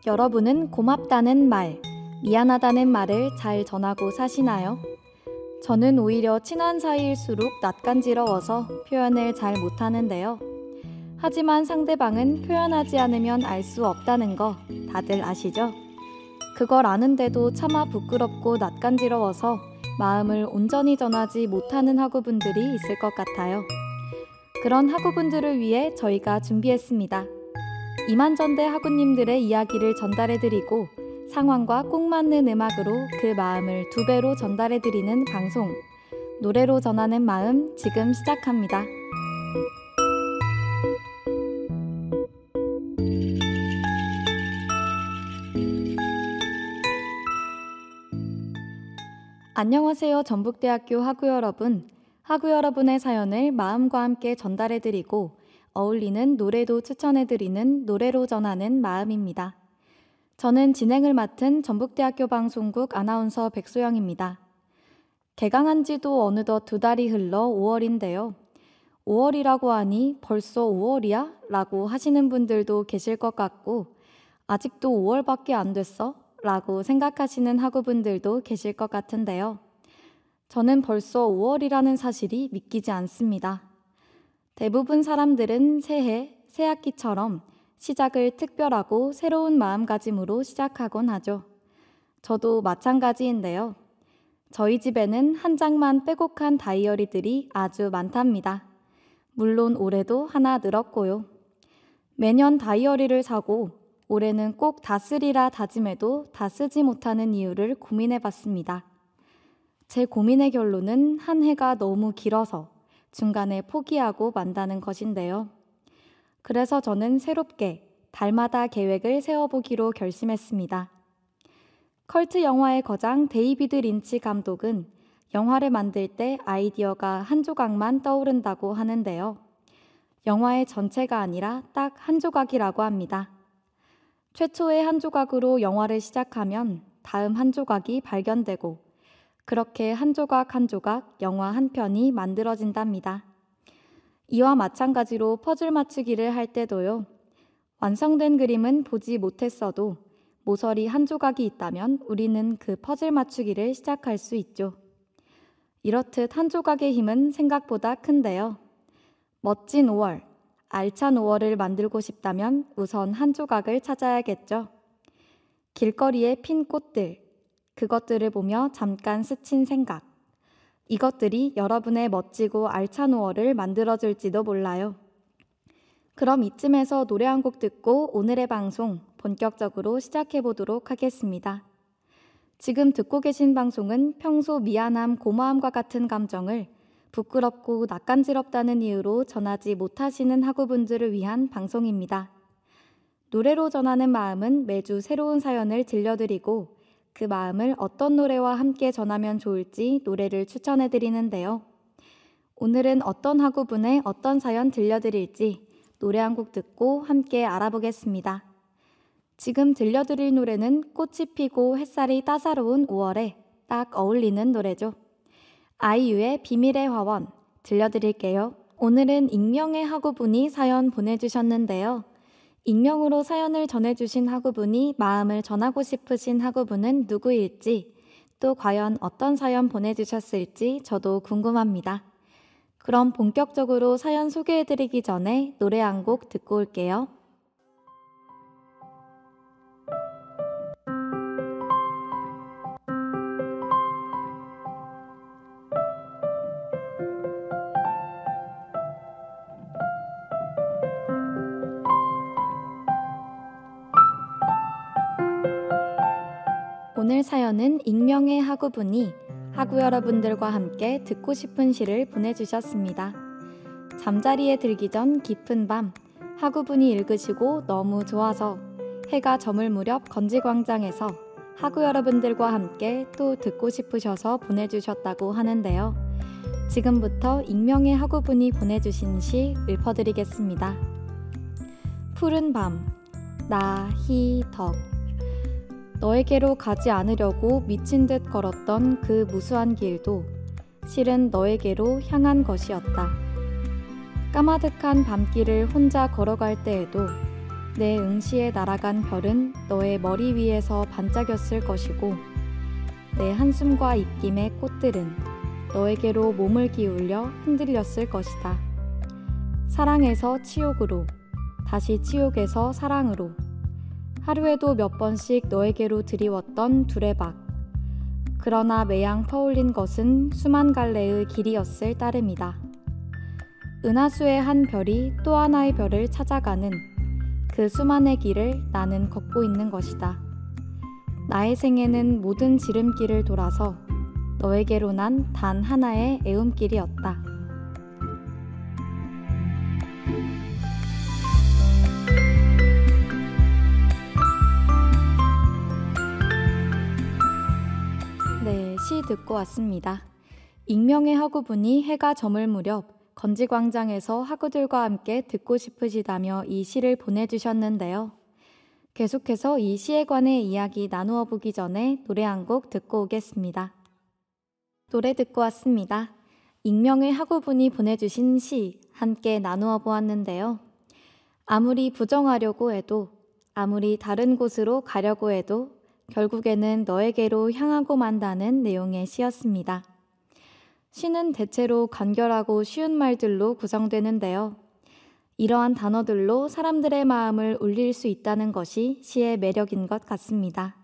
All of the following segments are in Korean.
여러분은 고맙다는 말, 미안하다는 말을 잘 전하고 사시나요? 저는 오히려 친한 사이일수록 낯간지러워서 표현을 잘 못하는데요. 하지만 상대방은 표현하지 않으면 알 수 없다는 거 다들 아시죠? 그걸 아는데도 차마 부끄럽고 낯간지러워서 마음을 온전히 전하지 못하는 학우분들이 있을 것 같아요. 그런 학우분들을 위해 저희가 준비했습니다. 이만전대 학우님들의 이야기를 전달해드리고 상황과 꼭 맞는 음악으로 그 마음을 2배로 전달해드리는 방송, 노래로 전하는 마음 지금 시작합니다. 안녕하세요. 전북대학교 학우 여러분. 학우 여러분의 사연을 마음과 함께 전달해드리고 어울리는 노래도 추천해드리는 노래로 전하는 마음입니다. 저는 진행을 맡은 전북대학교 방송국 아나운서 백소영입니다. 개강한 지도 어느덧 2달이 흘러 5월인데요. 5월이라고 하니 벌써 5월이야? 라고 하시는 분들도 계실 것 같고 아직도 5월밖에 안 됐어? 라고 생각하시는 학우분들도 계실 것 같은데요. 저는 벌써 5월이라는 사실이 믿기지 않습니다. 대부분 사람들은 새해, 새학기처럼 시작을 특별하고 새로운 마음가짐으로 시작하곤 하죠. 저도 마찬가지인데요. 저희 집에는 한 장만 빼곡한 다이어리들이 아주 많답니다. 물론 올해도 하나 늘었고요. 매년 다이어리를 사고 올해는 꼭 다 쓰리라 다짐해도 다 쓰지 못하는 이유를 고민해봤습니다. 제 고민의 결론은 한 해가 너무 길어서 중간에 포기하고 만다는 것인데요. 그래서 저는 새롭게 달마다 계획을 세워보기로 결심했습니다. 컬트 영화의 거장 데이비드 린치 감독은 영화를 만들 때 아이디어가 한 조각만 떠오른다고 하는데요. 영화의 전체가 아니라 딱 한 조각이라고 합니다. 최초의 한 조각으로 영화를 시작하면 다음 한 조각이 발견되고 그렇게 한 조각 한 조각 영화 한 편이 만들어진답니다. 이와 마찬가지로 퍼즐 맞추기를 할 때도요. 완성된 그림은 보지 못했어도 모서리 한 조각이 있다면 우리는 그 퍼즐 맞추기를 시작할 수 있죠. 이렇듯 한 조각의 힘은 생각보다 큰데요. 멋진 5월, 알찬 5월을 만들고 싶다면 우선 한 조각을 찾아야겠죠. 길거리에 핀 꽃들, 그것들을 보며 잠깐 스친 생각. 이것들이 여러분의 멋지고 알찬 5월을 만들어줄지도 몰라요. 그럼 이쯤에서 노래 한 곡 듣고 오늘의 방송 본격적으로 시작해보도록 하겠습니다. 지금 듣고 계신 방송은 평소 미안함, 고마움과 같은 감정을 부끄럽고 낯간지럽다는 이유로 전하지 못하시는 학우분들을 위한 방송입니다. 노래로 전하는 마음은 매주 새로운 사연을 들려드리고 그 마음을 어떤 노래와 함께 전하면 좋을지 노래를 추천해드리는데요. 오늘은 어떤 학우분의 어떤 사연 들려드릴지 노래 한 곡 듣고 함께 알아보겠습니다. 지금 들려드릴 노래는 꽃이 피고 햇살이 따사로운 5월에 딱 어울리는 노래죠. 아이유의 비밀의 화원 들려드릴게요. 오늘은 익명의 학우분이 사연 보내주셨는데요. 익명으로 사연을 전해주신 학우분이 마음을 전하고 싶으신 학우분은 누구일지 또 과연 어떤 사연 보내주셨을지 저도 궁금합니다. 그럼 본격적으로 사연 소개해드리기 전에 노래 한 곡 듣고 올게요. 오늘 사연은 익명의 학우분이 학우 여러분들과 함께 듣고 싶은 시를 보내주셨습니다. 잠자리에 들기 전 깊은 밤 학우분이 읽으시고 너무 좋아서 해가 저물 무렵 건지광장에서 학우 여러분들과 함께 또 듣고 싶으셔서 보내주셨다고 하는데요. 지금부터 익명의 학우분이 보내주신 시 읊어드리겠습니다. 푸른 밤, 나희덕. 너에게로 가지 않으려고 미친 듯 걸었던 그 무수한 길도 실은 너에게로 향한 것이었다. 까마득한 밤길을 혼자 걸어갈 때에도 내 응시에 날아간 별은 너의 머리 위에서 반짝였을 것이고 내 한숨과 입김의 꽃들은 너에게로 몸을 기울여 흔들렸을 것이다. 사랑에서 치욕으로, 다시 치욕에서 사랑으로, 하루에도 몇 번씩 너에게로 드리웠던 두레박. 그러나 매양 퍼올린 것은 수만 갈래의 길이었을 따름이다. 은하수의 한 별이 또 하나의 별을 찾아가는 그 수만의 길을 나는 걷고 있는 것이다. 나의 생애는 모든 지름길을 돌아서 너에게로 난 단 하나의 애움길이었다. 네, 시 듣고 왔습니다. 익명의 학우분이 해가 저물 무렵 건지광장에서 학우들과 함께 듣고 싶으시다며 이 시를 보내주셨는데요. 계속해서 이 시에 관해 이야기 나누어 보기 전에 노래 한 곡 듣고 오겠습니다. 노래 듣고 왔습니다. 익명의 학우분이 보내주신 시 함께 나누어 보았는데요. 아무리 부정하려고 해도, 아무리 다른 곳으로 가려고 해도 결국에는 너에게로 향하고 만다는 내용의 시였습니다. 시는 대체로 간결하고 쉬운 말들로 구성되는데요. 이러한 단어들로 사람들의 마음을 울릴 수 있다는 것이 시의 매력인 것 같습니다.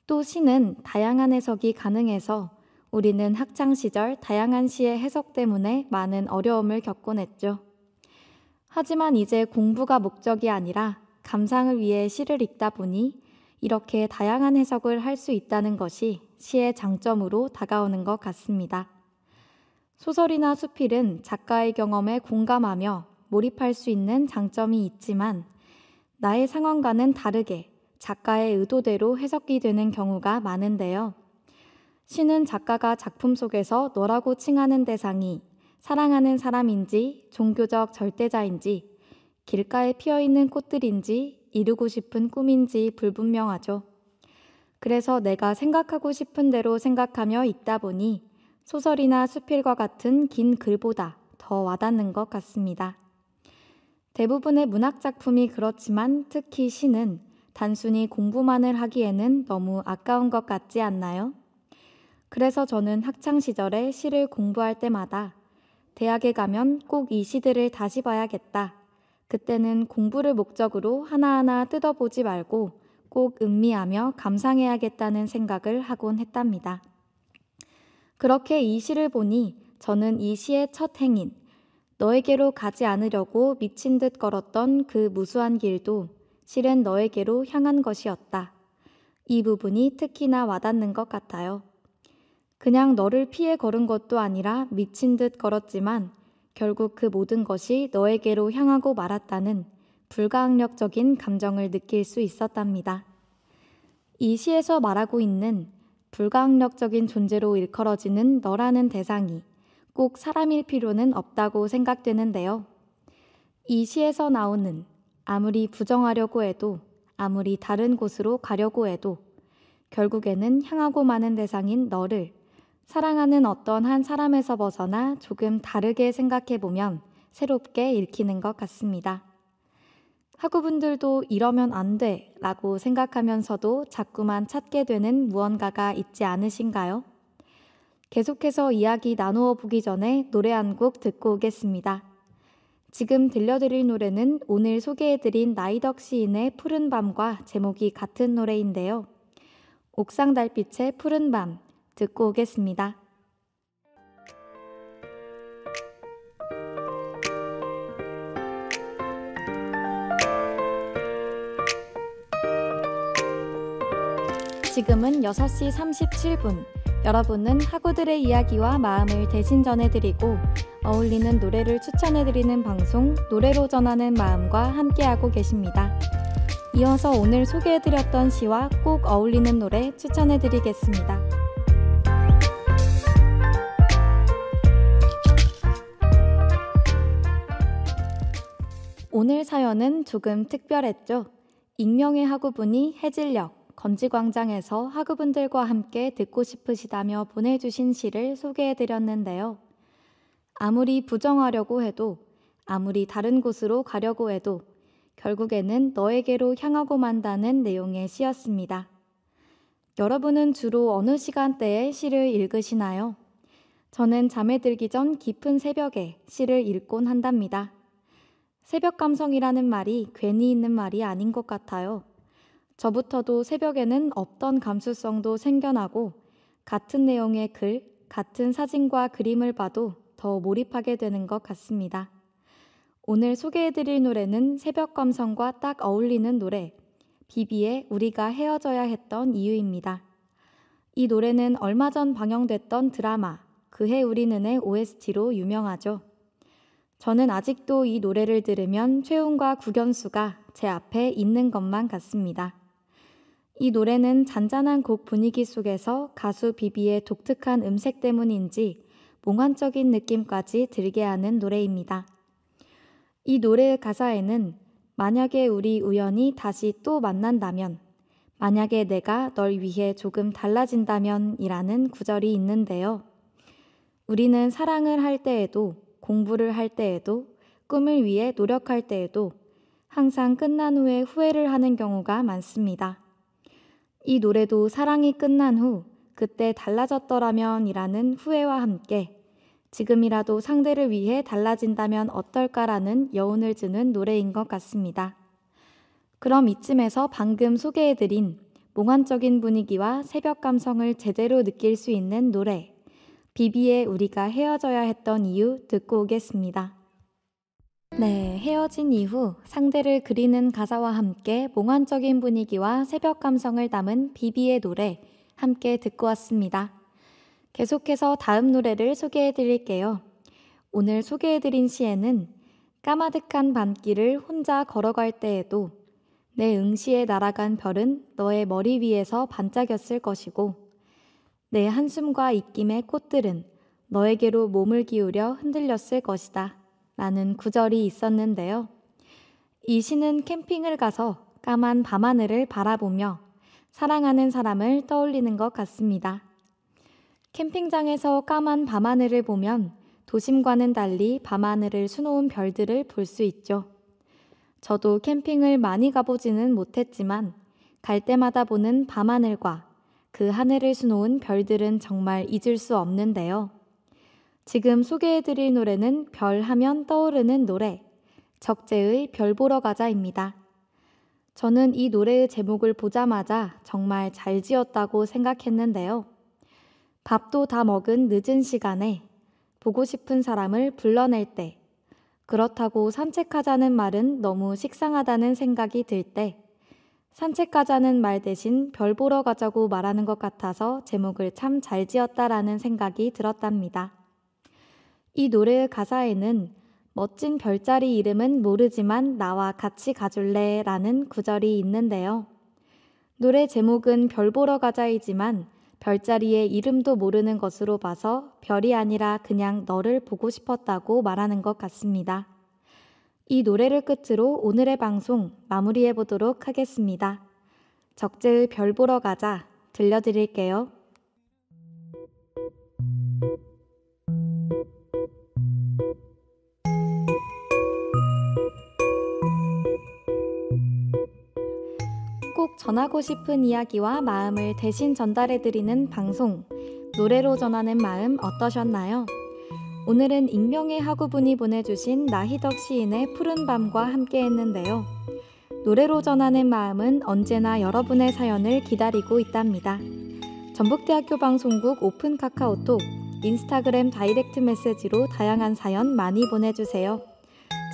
또 시는 다양한 해석이 가능해서 우리는 학창시절 다양한 시의 해석 때문에 많은 어려움을 겪곤 했죠. 하지만 이제 공부가 목적이 아니라 감상을 위해 시를 읽다 보니 이렇게 다양한 해석을 할 수 있다는 것이 시의 장점으로 다가오는 것 같습니다. 소설이나 수필은 작가의 경험에 공감하며 몰입할 수 있는 장점이 있지만 나의 상황과는 다르게 작가의 의도대로 해석이 되는 경우가 많은데요. 시는 작가가 작품 속에서 너라고 칭하는 대상이 사랑하는 사람인지 종교적 절대자인지 길가에 피어있는 꽃들인지 이루고 싶은 꿈인지 불분명하죠. 그래서 내가 생각하고 싶은 대로 생각하며 읽다 보니 소설이나 수필과 같은 긴 글보다 더 와닿는 것 같습니다. 대부분의 문학작품이 그렇지만 특히 시는 단순히 공부만을 하기에는 너무 아까운 것 같지 않나요? 그래서 저는 학창시절에 시를 공부할 때마다 대학에 가면 꼭 이 시들을 다시 봐야겠다. 그때는 공부를 목적으로 하나하나 뜯어보지 말고 꼭 음미하며 감상해야겠다는 생각을 하곤 했답니다. 그렇게 이 시를 보니 저는 이 시의 첫 행인, 너에게로 가지 않으려고 미친 듯 걸었던 그 무수한 길도 실은 너에게로 향한 것이었다. 이 부분이 특히나 와닿는 것 같아요. 그냥 너를 피해 걸은 것도 아니라 미친 듯 걸었지만 결국 그 모든 것이 너에게로 향하고 말았다는 불가항력적인 감정을 느낄 수 있었답니다. 이 시에서 말하고 있는 불가항력적인 존재로 일컬어지는 너라는 대상이 꼭 사람일 필요는 없다고 생각되는데요. 이 시에서 나오는 아무리 부정하려고 해도 아무리 다른 곳으로 가려고 해도 결국에는 향하고 마는 대상인 너를 사랑하는 어떤 한 사람에서 벗어나 조금 다르게 생각해보면 새롭게 읽히는 것 같습니다. 학우분들도 이러면 안 돼 라고 생각하면서도 자꾸만 찾게 되는 무언가가 있지 않으신가요? 계속해서 이야기 나누어 보기 전에 노래 한 곡 듣고 오겠습니다. 지금 들려드릴 노래는 오늘 소개해드린 나이덕 시인의 푸른 밤과 제목이 같은 노래인데요. 옥상 달빛의 푸른 밤 듣고 오겠습니다. 지금은 6시 37분. 여러분은 학우들의 이야기와 마음을 대신 전해드리고 어울리는 노래를 추천해드리는 방송 노래로 전하는 마음과 함께하고 계십니다. 이어서 오늘 소개해드렸던 시와 꼭 어울리는 노래 추천해드리겠습니다. 오늘 사연은 조금 특별했죠. 익명의 학우분이 해질녘 건지광장에서 학우분들과 함께 듣고 싶으시다며 보내주신 시를 소개해드렸는데요. 아무리 부정하려고 해도 아무리 다른 곳으로 가려고 해도 결국에는 너에게로 향하고 만다는 내용의 시였습니다. 여러분은 주로 어느 시간대에 시를 읽으시나요? 저는 잠에 들기 전 깊은 새벽에 시를 읽곤 한답니다. 새벽 감성이라는 말이 괜히 있는 말이 아닌 것 같아요. 저부터도 새벽에는 없던 감수성도 생겨나고 같은 내용의 글, 같은 사진과 그림을 봐도 더 몰입하게 되는 것 같습니다. 오늘 소개해드릴 노래는 새벽 감성과 딱 어울리는 노래, 비비의 우리가 헤어져야 했던 이유입니다. 이 노래는 얼마 전 방영됐던 드라마 그해 우리는의 OST로 유명하죠. 저는 아직도 이 노래를 들으면 최훈과 국연수가 제 앞에 있는 것만 같습니다. 이 노래는 잔잔한 곡 분위기 속에서 가수 비비의 독특한 음색 때문인지 몽환적인 느낌까지 들게 하는 노래입니다. 이 노래의 가사에는 만약에 우리 우연히 다시 또 만난다면, 만약에 내가 널 위해 조금 달라진다면 이라는 구절이 있는데요. 우리는 사랑을 할 때에도, 공부를 할 때에도, 꿈을 위해 노력할 때에도 항상 끝난 후에 후회를 하는 경우가 많습니다. 이 노래도 사랑이 끝난 후 그때 달라졌더라면 이라는 후회와 함께 지금이라도 상대를 위해 달라진다면 어떨까라는 여운을 주는 노래인 것 같습니다. 그럼 이쯤에서 방금 소개해드린 몽환적인 분위기와 새벽 감성을 제대로 느낄 수 있는 노래, 비비의 우리가 헤어져야 했던 이유 듣고 오겠습니다. 네, 헤어진 이후 상대를 그리는 가사와 함께 몽환적인 분위기와 새벽 감성을 담은 비비의 노래 함께 듣고 왔습니다. 계속해서 다음 노래를 소개해 드릴게요. 오늘 소개해 드린 시에는 까마득한 밤길을 혼자 걸어갈 때에도 내 응시에 날아간 별은 너의 머리 위에서 반짝였을 것이고 내 한숨과 입김의 꽃들은 너에게로 몸을 기울여 흔들렸을 것이다 라는 구절이 있었는데요. 이 시는 캠핑을 가서 까만 밤하늘을 바라보며 사랑하는 사람을 떠올리는 것 같습니다. 캠핑장에서 까만 밤하늘을 보면 도심과는 달리 밤하늘을 수놓은 별들을 볼 수 있죠. 저도 캠핑을 많이 가보지는 못했지만 갈 때마다 보는 밤하늘과 그 하늘을 수놓은 별들은 정말 잊을 수 없는데요. 지금 소개해드릴 노래는 별 하면 떠오르는 노래, 적재의 별 보러 가자입니다. 저는 이 노래의 제목을 보자마자 정말 잘 지었다고 생각했는데요. 밥도 다 먹은 늦은 시간에 보고 싶은 사람을 불러낼 때, 그렇다고 산책하자는 말은 너무 식상하다는 생각이 들 때, 산책하자는 말 대신 별 보러 가자고 말하는 것 같아서 제목을 참 잘 지었다라는 생각이 들었답니다. 이 노래의 가사에는 멋진 별자리 이름은 모르지만 나와 같이 가줄래 라는 구절이 있는데요. 노래 제목은 별 보러 가자이지만 별자리의 이름도 모르는 것으로 봐서 별이 아니라 그냥 너를 보고 싶었다고 말하는 것 같습니다. 이 노래를 끝으로 오늘의 방송 마무리해 보도록 하겠습니다. 적재의 별 보러 가자 들려드릴게요. 꼭 전하고 싶은 이야기와 마음을 대신 전달해드리는 방송, 노래로 전하는 마음 어떠셨나요? 오늘은 익명의 학우분이 보내주신 나희덕 시인의 푸른 밤과 함께 했는데요. 노래로 전하는 마음은 언제나 여러분의 사연을 기다리고 있답니다. 전북대학교 방송국 오픈 카카오톡, 인스타그램 다이렉트 메시지로 다양한 사연 많이 보내주세요.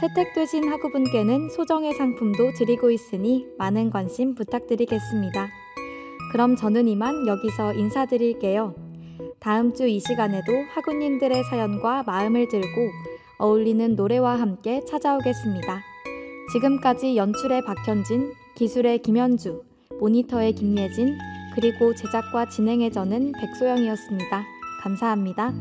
채택되신 학우분께는 소정의 상품도 드리고 있으니 많은 관심 부탁드리겠습니다. 그럼 저는 이만 여기서 인사드릴게요. 다음 주 이 시간에도 학우님들의 사연과 마음을 들고 어울리는 노래와 함께 찾아오겠습니다. 지금까지 연출의 박현진, 기술의 김현주, 모니터의 김예진, 그리고 제작과 진행의 저는 백소영이었습니다. 감사합니다.